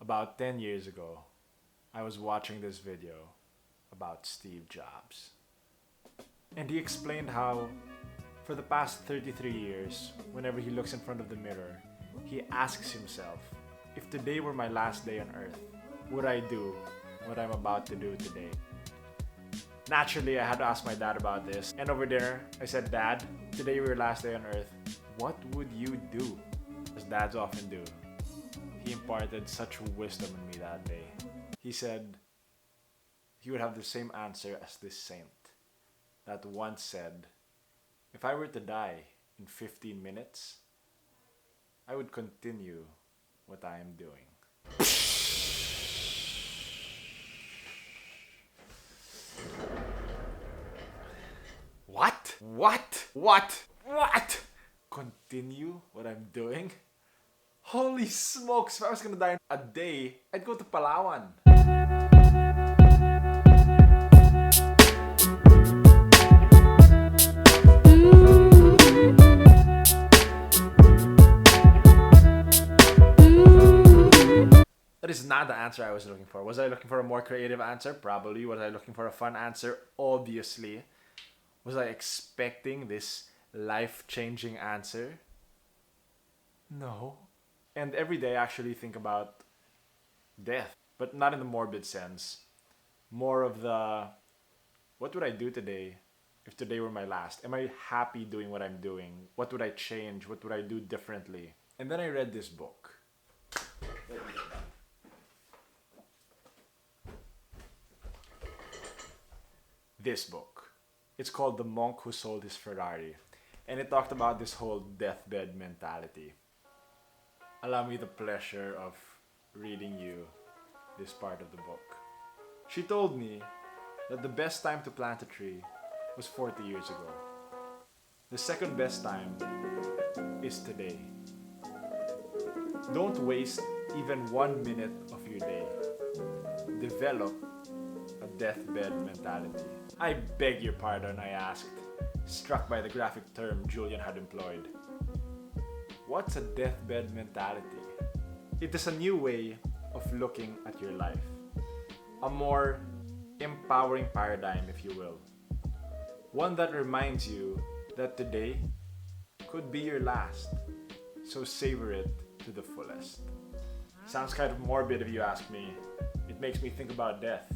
About 10 years ago, I was watching this video about Steve Jobs. And he explained how, for the past 33 years, whenever he looks in front of the mirror, he asks himself, if today were my last day on Earth, would I do what I'm about to do today? Naturally, I had to ask my dad about this. And over dinner, I said, Dad, today were your last day on Earth, what would you do? As dads often do. He imparted such wisdom in me that day. He said he would have the same answer as this saint that once said, if I were to die in 15 minutes, I would continue what I am doing. What? Continue what I'm doing? Holy smokes, if I was gonna die in a day, I'd go to Palawan. That is not the answer I was looking for. Was I looking for a more creative answer? Probably. Was I looking for a fun answer? Obviously. Was I expecting this life-changing answer? No. And every day I actually think about death, but not in the morbid sense. More of the, what would I do today if today were my last? Am I happy doing what I'm doing? What would I change? What would I do differently? And then I read this book. This book. It's called The Monk Who Sold His Ferrari. And it talked about this whole deathbed mentality. Allow me the pleasure of reading you this part of the book. She told me that the best time to plant a tree was 40 years ago. The second best time is today. Don't waste even 1 minute of your day. Develop a deathbed mentality. I beg your pardon, I asked, struck by the graphic term Julian had employed. What's a deathbed mentality? It is a new way of looking at your life. A more empowering paradigm, if you will. One that reminds you that today could be your last. So savor it to the fullest. Sounds kind of morbid if you ask me. It makes me think about death.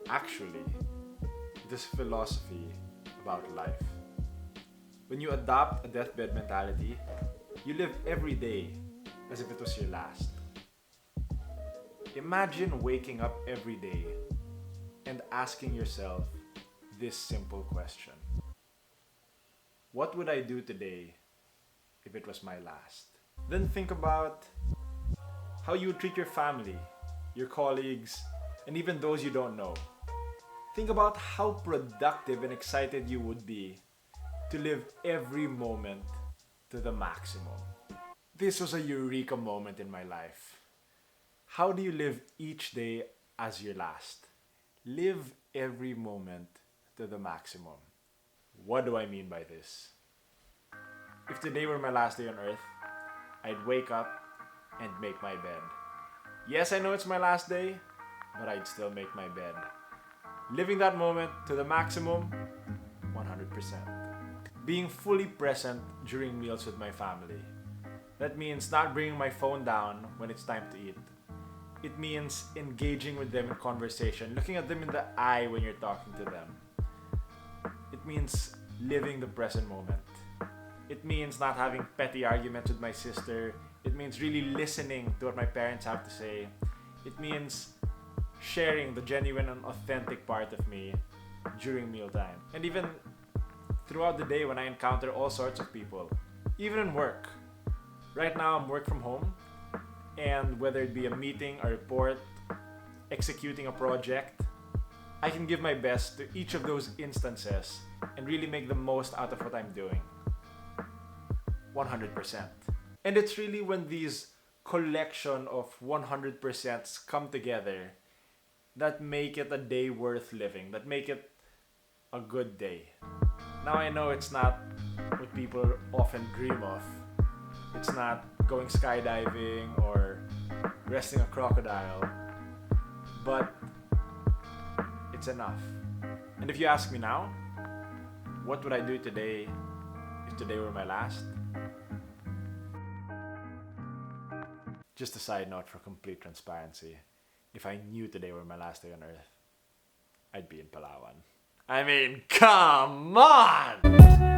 Actually, it is philosophy about life. When you adopt a deathbed mentality, you live every day as if it was your last. Imagine waking up every day and asking yourself this simple question. What would I do today if it was my last? Then think about how you would treat your family, your colleagues, and even those you don't know. Think about how productive and excited you would be to live every moment to the maximum. This was a eureka moment in my life. How do you live each day as your last? Live every moment to the maximum. What do I mean by this? If today were my last day on Earth, I'd wake up and make my bed. Yes, I know it's my last day, but I'd still make my bed. Living that moment to the maximum, 100%. Being fully present during meals with my family. That means not bringing my phone down when it's time to eat. It means engaging with them in conversation, looking at them in the eye when you're talking to them. It means living the present moment. It means not having petty arguments with my sister. It means really listening to what my parents have to say. It means sharing the genuine and authentic part of me during mealtime. And even throughout the day when I encounter all sorts of people, even in work. Right now I'm work from home, and whether it be a meeting, a report, executing a project, I can give my best to each of those instances and really make the most out of what I'm doing. 100%. And it's really when these collection of 100%s come together that make it a day worth living, that make it a good day. Now I know it's not what people often dream of. It's not going skydiving or resting a crocodile, but it's enough. And if you ask me now, what would I do today if today were my last? Just a side note for complete transparency. If I knew today were my last day on earth, I'd be in Palawan. I mean, come on!